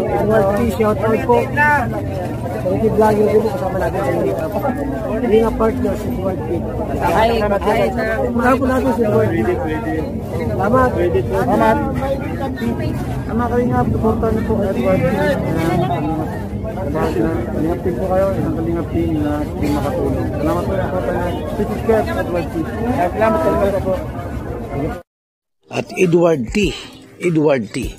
Edward P. Shout out po. Hindi vlogger din po kasama natin sa hindi nga partner si Edward P. Mula po natin si Edward P. Salamat. Salamat. Ama kayo nga, supportan niyo po Edward P. Kalingap team po kayo, isang kalingap team na team makatulong. Salamat po yung supportan niyo. Subscribe Edward P. Salamat po. At Edward T.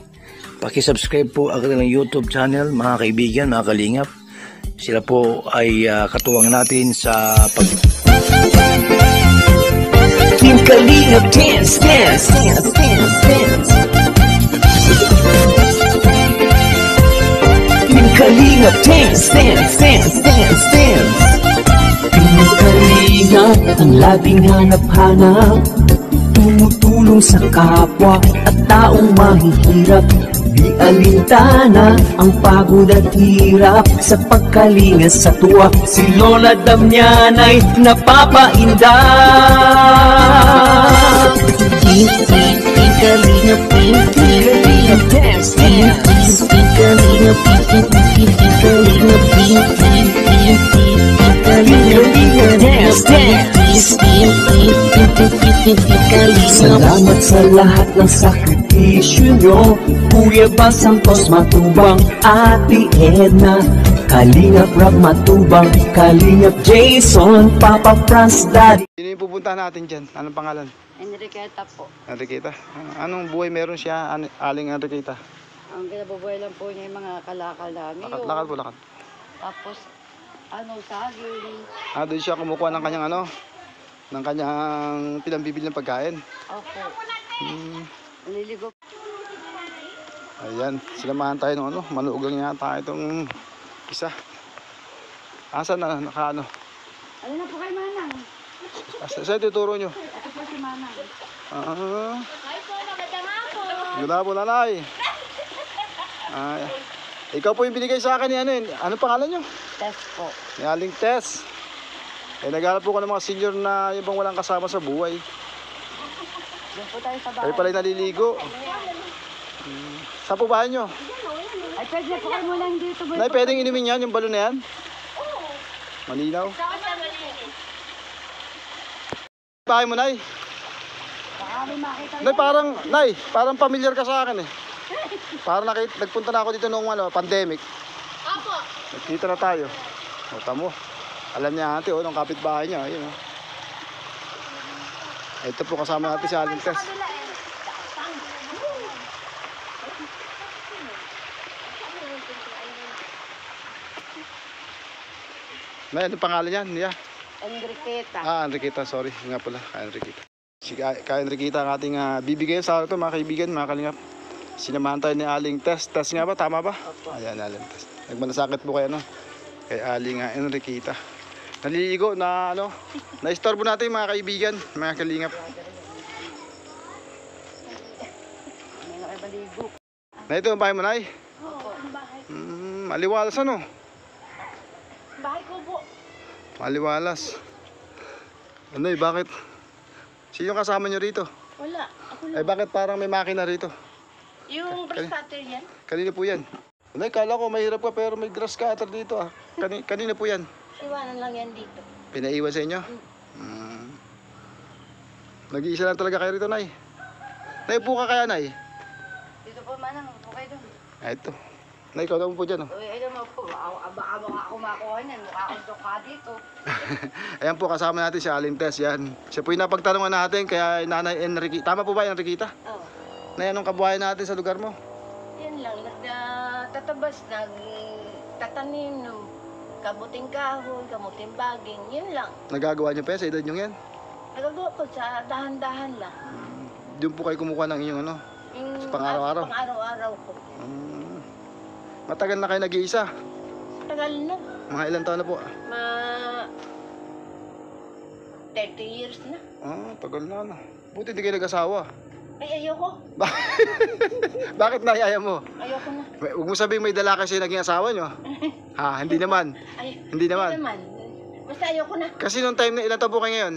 Pakisubscribe po ang kanilang YouTube channel, mga kaibigan, mga kalingap. Sila po ay katuwang natin sa pag... Team Kalingap Dance, Dance, Dance, Dance, Dance. Team Kalingap Dance, Dance, Dance, Dance, Dance. Team Kalingap, ang laging hanap-hanap, tumutulong sa kapwa at taong mahihirap. Di alintana ang pagod at hirap sa pagkalinga sa tuwa. Si Lola Damianay napapainda. Kalingap, Kalingap Dance, Dance. Kalingap, Kalingap Dance, Dance. Salamat sa lahat ng sakripisyo nyo, Kuya Bal Santos Matubang, Ate Edna, Kalingap Rob Matubang, Kalingap Jason, Papa Franz, Daddy. Sino yung pupuntahan natin dyan? Anong pangalan? Enriqueta po. Enriqueta? Anong buhay meron siya, Aling Enriqueta? Ang kinabubuhay lang po niya yung mga kalakal namin. Lakad po, lakad. Tapos, saging. Doon siya kumukuha ng kanyang ng kanyang pinambibili ng pagkain. Opo. Naliligo. Ayan, sinamahan tayo ng maluugang yata itong isa. Asan na, Ano na po kay Manang? Saan tuturo nyo? Ito po si Manang. Ay po, magandang hapon. Ganda po, nanay. Ikaw po yung binigay sa akin ni anong pangalan nyo? Tess po. Ni Aling Tess. Naghanap po ko ng mga senior na yung bang walang kasama sa buhay. Doon po tayo sa bahay. Kayo pala yung naliligo. Saan po bahay nyo? Ay, pwede po kayo muna dito. Nay, pwedeng inumin yan, yung balon na yan? Malinaw. Bahay mo, Nay. Nay, parang familiar ka sa akin eh. Parang nagpunta na ako dito noong pandemic. Opo. Nagkita na tayo. Tamo. Alam niya ate, nung kapitbahay niya. Ayun, Ito po kasama natin si Aling Tess. Nay, anong pangalan niyan? Yeah. Enriqueta. Enriqueta, sorry. Nga pala, Enriqueta. Si Enriqueta ang ating bibigay sa ito, mga kaibigan, mga kalingap. Sinamahan tayo ni Aling Tess. Tess nga ba? Tama ba? Opo. Ayan, Aling Tess. Nagmanasakit po kayo, kay Aling Enriqueta. Naliligo na, na-istorbo natin mga kaibigan, mga kalingap. Na ito ang bahay mo, Nay? Opo, bahay. Maliwalas Bahay ko po. Maliwalas. Bakit? Sino kasama nyo rito? Wala, ako lang. Bakit parang may makina rito? Yung brush cutter yan? Kanina po yan. Kala ko mahirap ka pero may grass cutter dito Kanina po yan. Iwanan lang yan dito. Pinaiwan sa inyo? Nag-iisa lang talaga kayo rito, Nay. Nay, po ka kaya, Nay? Dito po, Manang. Okay doon. Ito. Nay, ikaw naman po dyan, Ay, naman po. Aba ako makuha niyan. Mukha akong doka dito. Ayan po, kasama natin si Aling Tess, yan. Siya po yung napagtanungan natin, kaya Nanay Enriqueta. Tama po ba, Enriqueta? Oo. Nay, anong kabuhayan natin sa lugar mo? Yan lang. Tatabas, tatanim ng kamuting kahoy, kamuting baging. Yan lang. Nagagawa niyo pa yan sa edad nyo yan? Nagagawa ko sa dahan-dahan lang. Doon po kayo kumukuha ng inyong sa pang-araw-araw? Pang-araw-araw ko. Matagal na kayo nag-iisa? Tagal na. Mga ilang taon na po? 30 years na. Tagal na. Buti hindi kayo nag-asawa. Ay, ayoko. Bakit naiaya mo? Ayoko na. Huwag mo sabihin may dala kasi naging asawa nyo. Hindi naman. Hindi naman. Basta ayoko na. Kasi nung time na ilan taon po kayo ngayon?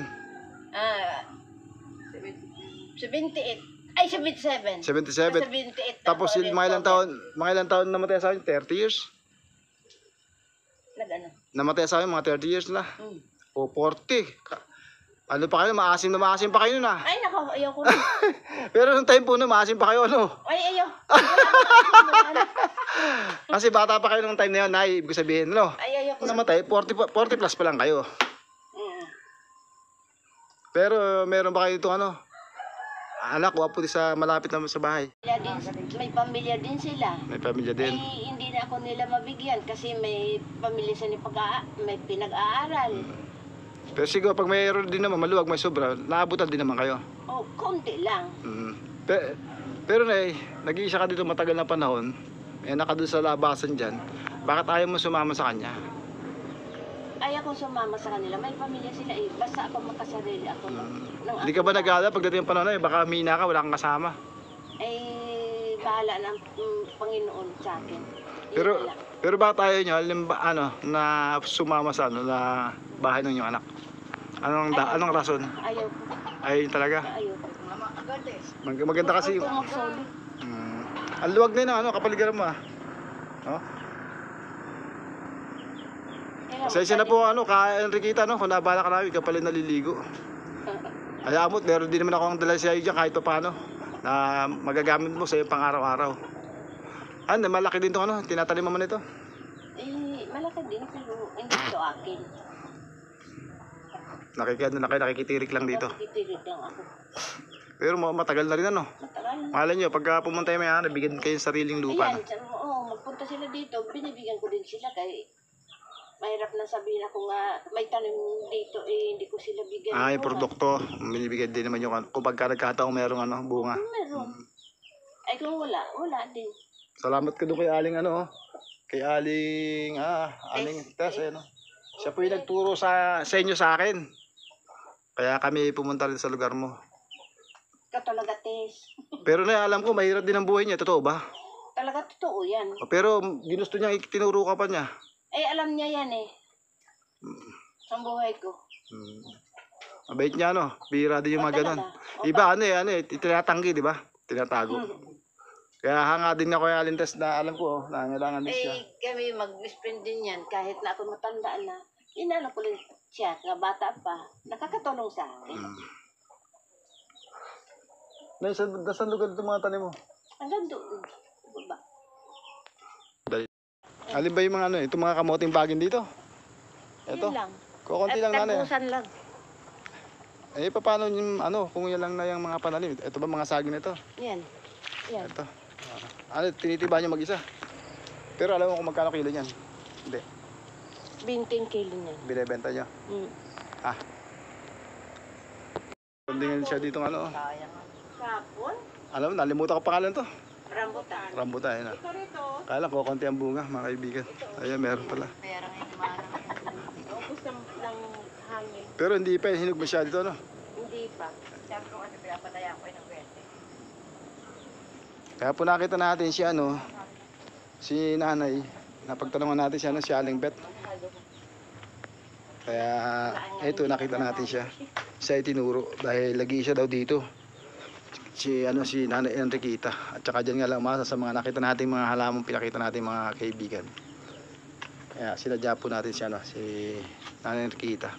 78. Ay, 77. 77. 78 Tapos ako yung ulit. mga ilang taon namatay sa akin? 30 years? Nag-ano? Namatay sa akin, mga 30 years na. Hmm. O 40. Ano pa kayo? Maasim na maasim pa kayo na. Ay, nako, ayoko na. Pero nung time po na, maasim pa kayo, ano? Ay, ayaw. Kasi bata pa kayo nung time na yun, Nay, ibig sabihin, no? Ay, ayoko na. Namatay, 40 plus pa lang kayo. Mm. Pero meron ba kayo itong ano? Anak, wapo din sa malapit na sa bahay. May pamilya din sila. May pamilya din. Eh, hindi na ako nila mabigyan kasi may pamilya sila may pinag-aaral. Pero siguro pag mayroon din naman, maluwag, may sobra, naabutan din naman kayo. Oh, konti lang. Pero nag-iisa ka dito matagal na panahon, may anak ka doon sa labasan dyan, bakit ayaw mo sumama sa kanya? Ayaw kong sumama sa kanila. May pamilya sila eh. Basta ako makasarili ako. Hindi ka ba nag-aalala pagdating ng panahon baka mina ka, wala kang kasama? Eh, bahala ng Panginoon sa akin. Pero ba tayo nyo, na sumama sa na bahay ng inyong anak? Anong rason? Ayaw ko. Ayun talaga. Ayaw ko. Maganda kasi. Ayaw ko magsolid. Ang luwag na yun, kapaligiran mo Oh? Pasensya na po, ka Enriqueta, kung nabala ka namin, ka pala naliligo. Hayaan mo, meron din naman ako ang dala siya dyan kahit pa paano, na magagamit mo sa iyong pang-araw-araw. Malaki din ito, tinatanim mo man ito. Eh, malaki din, pero hindi ito akin. Nakikitirik lang dito. Nakikitirik lang ako. Pero matagal na rin, Matagal na. Mahala nyo, pagka pumunta yung may bigyan kayo ng sariling lupa. Ayan, magpunta sila dito, binibigyan ko din sila kay mahirap na sabihin ako nga may tanim dito hindi ko sila bigyan. Yung produkto, binibigyan din naman yung kung pagka nagkataong merong bunga. Meron. Ay kung wala din. Salamat ka doon kay Aling kay Aling Tess, Siya po yung nagturo sa inyo sa akin. Kaya kami pumunta rin sa lugar mo. Talaga, Tess. Pero alam ko mahirap din ang buhay niya, totoo ba? Talaga totoo yan. Pero ginusto niya, tinuro ka pa niya. Eh alam niya yan sa buhay ko. Mabait niya bihira din yung mga ganun. Iba tinatanggi, di ba? Tinatago. Kaya hanga din ako yung Aling Tess na alam ko nangailangan din siya. Kami mag-best friend din yan kahit na ako matanda na. Inano ko rin siya, nga bata pa, nakakatulong sa akin. Nasaan lugar itong mga tanim mo? Hanggang doon. Ba? Alin ba yung mga itong mga kamoting bagin dito? Ito. Yun lang. Kukunti lang nanay. Tapusan lang. Paano yung kung yan lang na yung mga pananim? Ito ba mga saging nito? Yan. Ito. Tinitiba nyo mag-isa. Pero alam mo kung magkano kilo niyan? Hindi. 20 kilo niyan. Binibenta nyo? Kundingan siya dito Kapon? Alam mo, nalimutan ko pangalan to. Rambutan. Rambutan, ayun Kaya lang, kukunti ang bunga, mga kaibigan. Ayan, meron pala. Pera ngayon marang. Ubus ng hangin. Pero hindi pa, hinog masyado dito, Hindi pa. Sabi ko kasi pinapataya ko ng kwente. Kaya po nakita natin si si nanay. Napagtanungan natin siya, si Aling Beth. Kaya, ito, nakita natin siya. Siya ay tinuro dahil lagi siya daw dito. Si Nanay Enriqueta. At saka dyan nga lang umasa sa mga nakita natin mga halamang pinakita natin mga kaibigan. Kaya sinadya po natin si Nanay Enriqueta.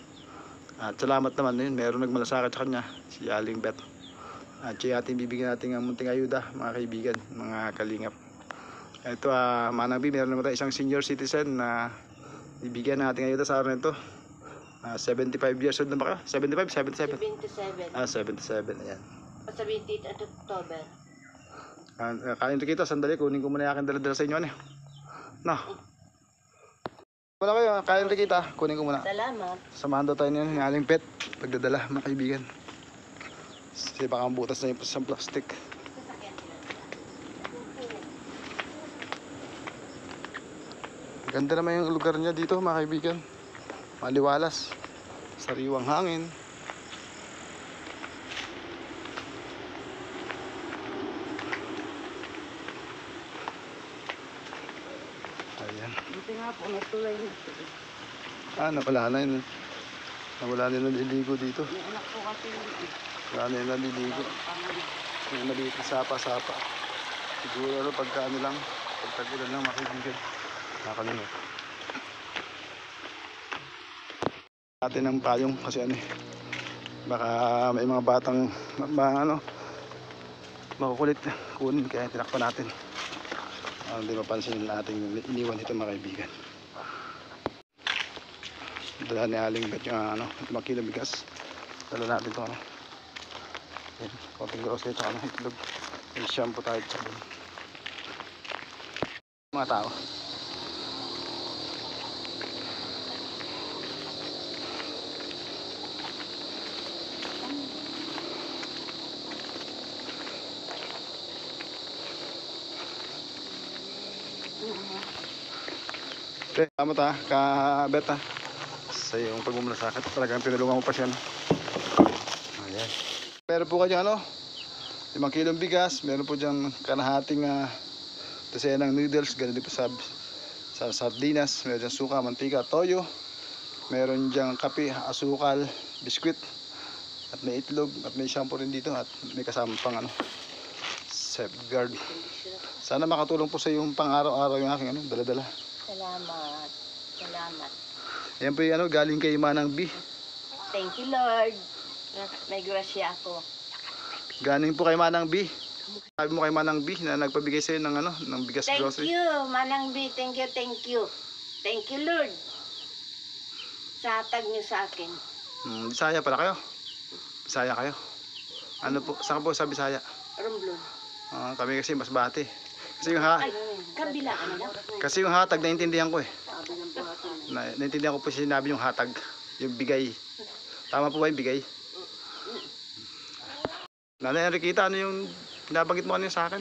At salamat naman yun, meron nagmalasakit sa kanya, si Aling Beth. At siya ating bibigyan natin ng munting ayuda mga kaibigan, mga kalingap. Ito Manang B, meron naman tayo isang senior citizen na bibigyan natin ayuda sa araw nito. 75 years old na ba ka? 75? 77? 77. 77, ayan. Sa 28 at October. Kain kita, sandali, kunin ko muna yung aking dala-dala sa inyo. Wala kayo, kain kita, kunin ko muna. Salamat. Samahan daw tayo ng Aling Beth, pagdadala, mga kaibigan. Kasi baka butas na yung isang plastic. Ganda naman yung lugar niya dito, mga kaibigan. Maliwalas, sariwang hangin. Ayan. Buti nga po, natuloy na. Nawala na yun. Nawala na yung naliligo dito. Yung anak ko kasi Wala na yung naliligo. May maliit na sapa-sapa. Siguro ano, pagka ano lang, pagtagulan lang makikigil. Nakalimot. Natin ng payong kasi ano eh. Baka may mga batang ano, makukulit kunin kaya tinakpan natin. Hindi mapansin natin iniwan dito mga kaibigan. Dala ni Aling Bet yung ano, 5 kilo bigas. Dala natin ito ano. Ayan, konting grocery ito ano, itlog. May shampoo tayo sa sabon. Mga tao. Salamat ha, ka-Bet ha. Sa iyong pagmamalasakit. Talagang tinulungan mo pa siya. Ayan. Meron po kayo ano, 5 kilong bigas. Meron po dyan kalahating dosenang noodles. Ganun din po sa sardinas. Meron dyan suka, mantika, toyo. Meron dyan kape, asukal, biskwit. At may itlog. At may shampoo rin dito. At may kasama pang ano, safeguard. Sana makatulong po sa yung pang araw-araw yung aking ano, dala-dala. Salamat. Salamat. Yan po yung ano, galing kay Manang B. Thank you, Lord. May grasya ako. Galing po kay Manang B. Sabi mo kay Manang B na nagpabigay sa'yo ng ano, ng bigas Thank grocery. you, Manang B. Thank you, thank you. Thank you, Lord. Sa hatag niyo sa akin. Bisaya pala kayo. Bisaya kayo. Ano po, saan po sa Bisaya? Romblon. Kami kasi mas bati. Kasi Ay, kabila ka na. kasi yung hatag naintindihan ko eh. Naintindihan ko po sinabi yung hatag, yung bigay. Tama po ba yung bigay? Nanay Enriquita, ano yung pinabanggit mo kanina sa akin?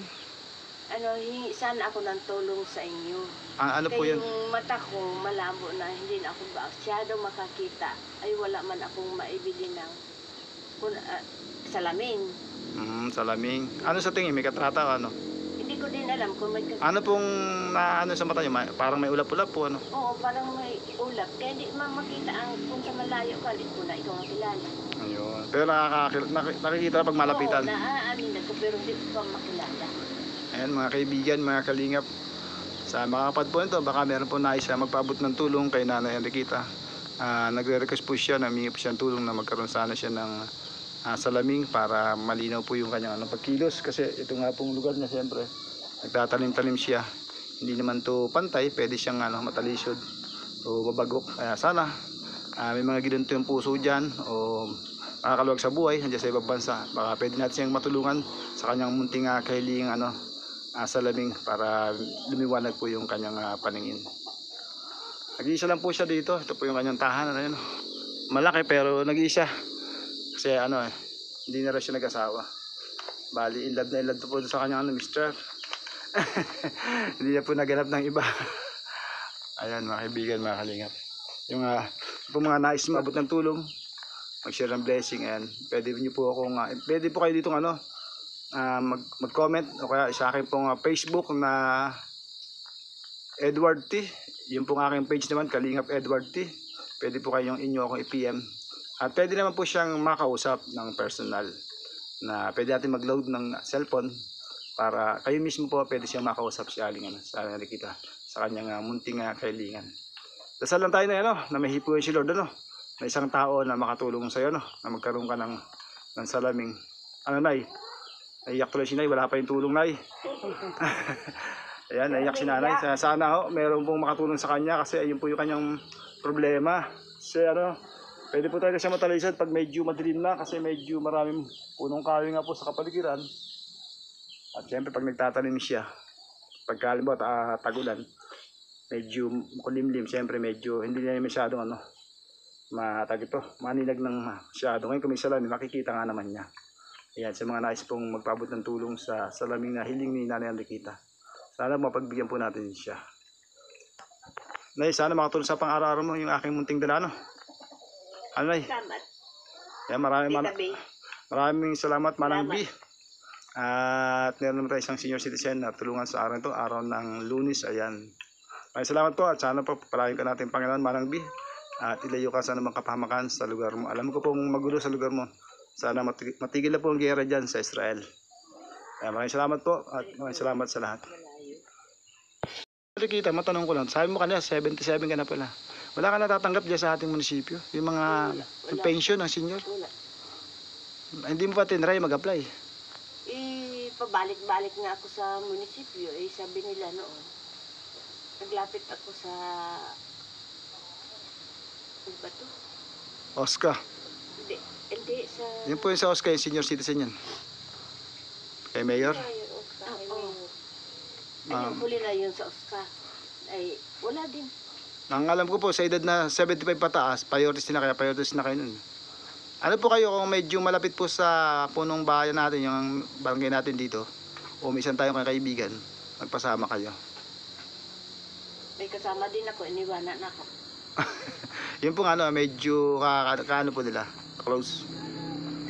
Ano, sana ako ng tulong sa inyo. Ano po yun? Yung mata ko malabo na hindi na ako masyado makakita. Ay wala man akong maibili ng salamin. Salaming. Ano sa tingin? May katrata o ano? Hindi ko din alam kung may Ano pong ano sa mata niyo? Parang may ulap-ulap po ano? Oo, parang may ulap. Kaya di makita ang kung sa malayo ka, di ko na ikaw ang kilala. Ayun. Pero nakikita pag malapitan. Oo, naaamin ako pero di ko pa makilala. Ayan mga kaibigan, mga kalingap. Sa makakapad po nito, baka meron po nais na magpaabot ng tulong kay Nanay Enriquita. Nagre-request po siya na humingi po siya ng tulong na magkaroon sana siya ng salaming para malinaw po yung kanyang pagkilos. Kasi ito nga pong lugar niya siyempre, nagtatanim-tanim siya. Hindi naman to pantay, pwede siyang matalisod o mabagok. Kaya sana may mga ginanto yung puso dyan o makakaluwag sa buhay nandiyan sa ibang bansa. Baka pwede natin siyang matulungan sa kanyang munting kahilingang salaming para lumiwanag po yung kanyang paningin. Nag-iisa lang po siya dito. Ito po yung kanyang tahanan. Ayun. Malaki pero nag-iisa. Kasi hindi na rin siya nag-asawa. Bali, in love na in love po sa kanyang mister. Hindi na po naganap ng iba. Ayan mga kaibigan, mga kalingap. Yung mga nais maabot ng tulong, mag-share ng blessing, ayan. Pwede niyo po akong, pwede po kayo dito mag-comment o kaya sa akin pong Facebook na Edward T. Yung pong aking page naman, Kalingap Edward T. Pwede po kayong akong i-PM. At pwede naman po siyang makausap ng personal na pwede natin mag-load ng cellphone para kayo mismo po pwede siyang makausap si Aling sa Enriquita sa kanyang munting kahilingan. Dasal lang tayo na may hipuin si Lord na isang tao na makatulong sa iyo na magkaroon ka ng salaming. Nay? Naiyak tuloy si Nay, wala pa yung tulong Nay. Ayan, naiyak si Nanay. Sana meron pong makatulong sa kanya kasi ayun po yung kanyang problema. Kasi pwede po tayo siya matalisod pag medyo madilim na kasi medyo maraming punong kahoy nga po sa kapaligiran. At siyempre pag nagtatanim siya, pagkalimbawa tagulan, medyo kulimlim, siyempre medyo hindi na masyadong maninag ng masyado. Ngayon kung may salamin, makikita nga naman niya. Ayan, sa mga nais pong magpaabot ng tulong sa salaming na hiling ni Nanay Enriquita. Sana mapagbigyan po natin siya. Nay, sana makatulong sa pang-araw-araw mo yung aking munting dala, Nay? Salamat. Yan, maraming salamat, Manang B. At meron naman tayo isang senior citizen na tulungan sa araw ito, araw ng Lunes. Ayan. Maraming salamat po at sana po palayan ka natin, Panginoon, Manang B. At ilayo ka sa anumang kapahamakan sa lugar mo. Alam ko pong magulo sa lugar mo. Sana matigil na po ang giyera dyan sa Israel. Kaya maraming salamat po at maraming salamat sa lahat. Kita, matanong ko lang, sabi mo kanina 77 ka na pala. Wala ka natatanggap dyan sa ating munisipyo? Yung mga yung pension ng senior? Wala. Hindi mo pa tinry mag-apply? Pabalik-balik nga ako sa munisipyo. Sabi nila noon, naglapit ako sa... Ano ba to? OSCA. Hindi sa... Yun po yung sa OSCA, yung senior citizen yan. Kay Mayor? Ayun, huli na yun sa OSCA. Ay, wala din. Ang alam ko po, sa edad na 75 pataas, priorities na kayo nun. Ano po kayo kung medyo malapit po sa punong bayan natin, yung barangay natin dito, o may isang tayong kaibigan, magpasama kayo. May kasama din ako, iniwanan ako. Yun po ano, medyo kaano po nila, close.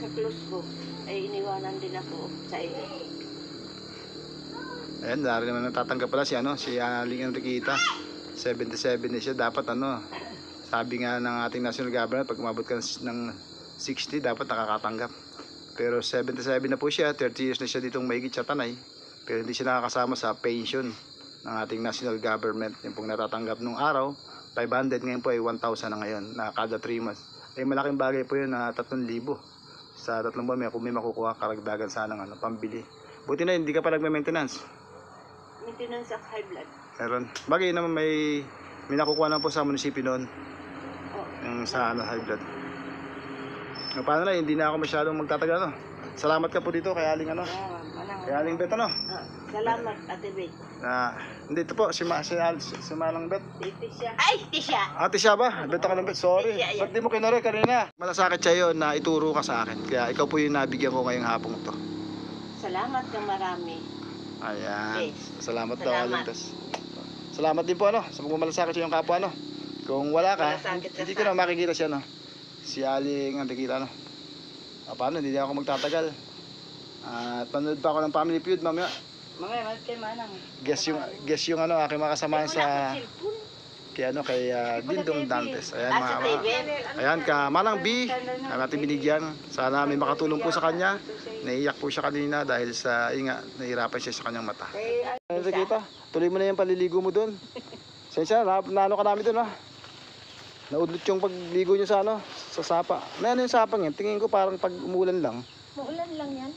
Ka-close ko, ay iniwanan din ako sa iyo. Ayan, dari naman natatanggap pala si Aling Enriqueta. 77 na siya, dapat sabi nga ng ating national government, pag umabot ka ng 60, dapat nakakatanggap. Pero 77 na po siya, 30 years na siya ditong mahigit sa Tanay, pero hindi siya nakakasama sa pension ng ating national government. Yung pong natatanggap nung araw, 500, ngayon po ay 1,000 na ngayon, na kada 3 months. Ay malaking bagay po yun na 3,000. Sa 3 buwan, kung may makukuha, karagdagan sana ng pambili. Buti na hindi ka pa nagme-maintenance. Maintenance of high blood. Meron. Bagay naman may nakukuha na po sa munisipyo noon. Oh. Yung sa high blood. Paano na, hindi na ako masyadong magtatagal. Salamat ka po dito kay Aling kay Aling Bet Salamat, Ate Bet. Hindi, ito po, si Malang Bet. Tisha. Ay, Tisha! Tisha ba? Bet ako ng Bet, sorry. Tisha, Ba't di mo kinore kanina? Malasakit sa'yo na ituro ka sa akin. Kaya ikaw po yung nabigyan ko ngayong hapong to. Salamat ka marami. Ayan. Yes. Salamat daw, Salamat. Aling. Salamat din po sa pagmamalasakit sa iyong kapwa. Kung wala ka, Malasakit ka hindi sa ko na makikita siya. Si Aling Enriqueta. Paano, hindi ako magtatagal. At panood pa ako ng Family Feud mamaya. Mamaya, kay Manang. Guess yung aking mga kasama sa kay Dindong Dantes. Ayan ka Manang B, ang ating binigyan. Sana may makatulong po sa kanya. Naiiyak po siya kanina dahil sa nahirapan siya sa kanyang mata. Enriqueta, tuloy mo na yung paliligo mo doon. Sensya, naano ka namin doon Naudlot yung pagligo niyo sa sa sapa. Ano yung sapang yan? Tingin ko parang pag umulan lang. Maulan lang yan.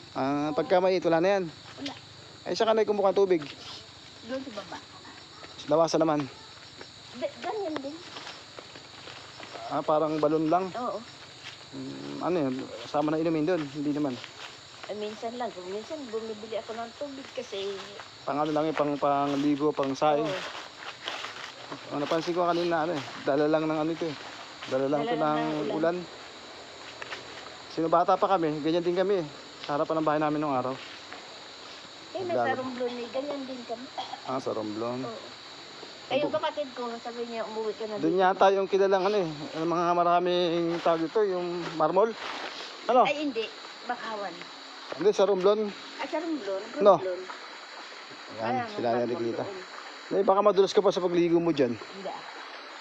Pagka mait, wala na yan. Wala. Ay, saan ka na kumukhang tubig? Doon sa baba. Lawasan naman. Ganyan din. Parang balon lang. Oo. Ano yun? Sama na inumin doon? Hindi naman. Minsan lang. Minsan bumibili ako ng tubig kasi... Pang ano lang yun, pang ligo, pang saing. Napansin ko kanina, dala lang ng ito Dala lang ito ng ulan. Sino bata pa kami, ganyan din kami sa harapan ng bahay namin nung araw. Sa Romblon ganyan din kami. Sa Romblon. Oo. Kayo kapatid ko, sabi niya umuwi ka na dito. Doon yata yung kilalang mga maraming tawag ito, yung marmol. Ay hindi, Bakawan. Hindi, sa Romblon. Sa Romblon? No. Ayan, sila na Enriqueta. Baka madulas ka pa sa pagligo mo dyan. Hindi.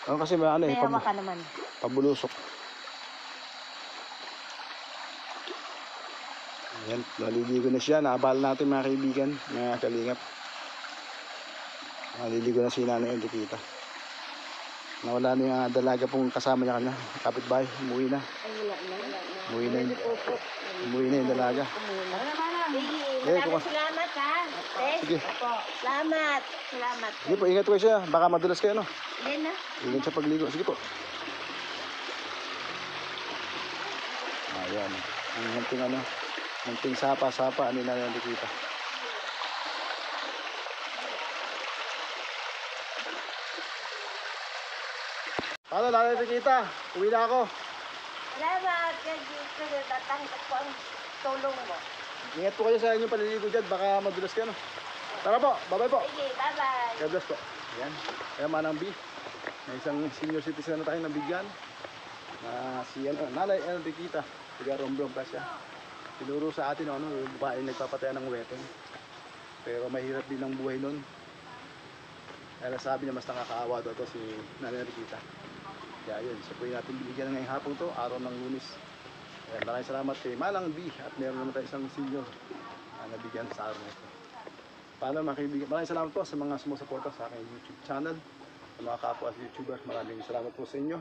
Kasi may hawa ka naman. Pabulusok. Ayan, naliligo na siya. Naabala natin mga kaibigan, mga kalingap. Naliligo na si Nanay Enriqueta. Nawala na yung dalaga pong kasama niya kanina. Kapitbahay, umuwi na. Ay, wala na. Umuwi na yung dalaga. Salamat ha. Sige. Salamat. Sige po, ingat ko siya. Baka madulas kayo, Hindi na. Ingat siya pagligo. Sige po. Ayan. Ang munting sapa-sapa. Ano na Enriqueta. Paano, Nanay Enriqueta? Uwi na ako. Salamat. Kasi tatanggap ko ang tulong mo. Ingat po kayo sa inyong paliligo dyan. Baka madulas kayo, Tara po. Bye-bye po. Sige, bye-bye. God bless po. Ayan. Kaya Manang B. May isang senior citizen na tayo nabigyan. Si Nanay Enriqueta. Tiga Romblon pa siya. Tinuro sa atin yung babae nagpapataya ng weteng. Pero mahirap din ang buhay nun. Kaya sabi niya mas nakakaawa daw si Nanay Enriqueta. Kaya yun. So po yung natin binigyan ngayong hapon to. Araw ng Lunes. Maraming salamat kay Manang B. At meron naman tayo isang senior nabigyan sa araw na ito. Paano mga kaibigan, maraming salamat po sa mga sumusuporta sa aking YouTube channel, sa mga kapwa YouTuber, maraming salamat po sa inyo.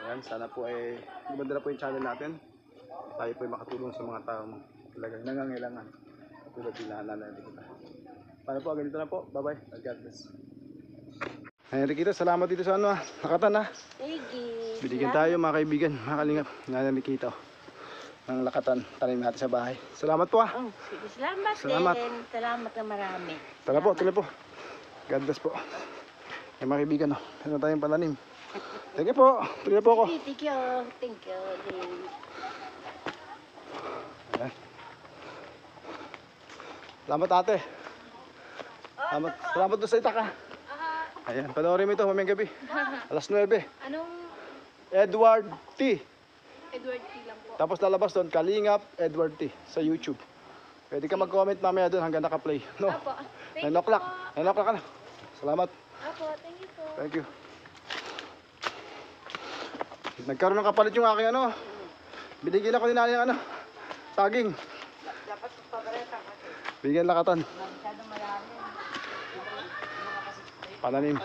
Ayan, sana po ay gumanda na po yung channel natin. Tayo po ay makatulong sa mga taong talagang nangangailangan. Tulad din na nanay kita. Paano po, ganito na po. Bye bye. God bless. Ayan, Rikita, salamat dito sa Lakatan ha. Sige. Binigyan tayo mga kaibigan, mga kalingap. Nanay Rikita ng Lakatan, tanim natin sa bahay. Salamat po ha. Oh, sige, salamat, Salamat. din. Salamat na marami. Tara po, tuloy po. God bless po. Ayan mga kaibigan, meron tayong pananim. Thank you po, tuloy po ako. Thank you. Thank you. Ayan. Salamat ate. Salamat doon sa itaka. Ayan, panoorin mo ito mamayang gabi. Alas 9. Anong Edward T. Edward T lang po? Tapos lalabas doon, Kalingap Edward T sa YouTube. Pwede ka mag-comment mamaya doon hanggang naka-play. No? Apo. 9 o'clock. 9 o'clock ka na. Salamat. Apo, thank you po. Thank you. Nagkaroon ng kapalit yung aking binigyan ako ni nanay ng saging. Dapat paboreta kasi. Bigyan Lakatan. Masyado marami. Pananim.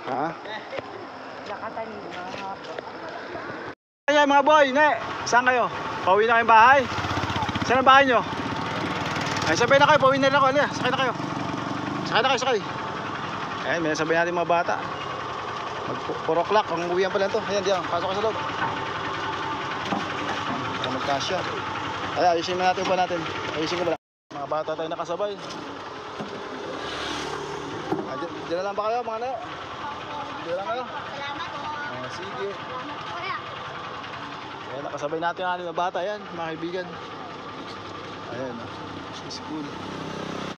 Ha? Lakatan yung mga hapo. Ayan mga boy, saan kayo? Pauwi na kayong bahay? Saan ang bahay nyo? Ay sabay na kayo, pauwi na rin ako. Alina, sakay na kayo. Sakay. Ayan, may nasabay natin mga bata. Mag 4 o'clock, ang uwihan pala ito. Ayan, diyan, pasok ka sa loob. Ayan, magkasya. Ayan, ayusin na natin pa natin. Ayusin ko pala. Mga bata tayo nakasabay. Diyan na lang ba kayo mga nayo? Diyan lang kayo? Salamat po. Sige. Salamat po kuya. Ayan, nakasabay natin ang mga bata. Ayan, mga kaibigan. Ayan, school.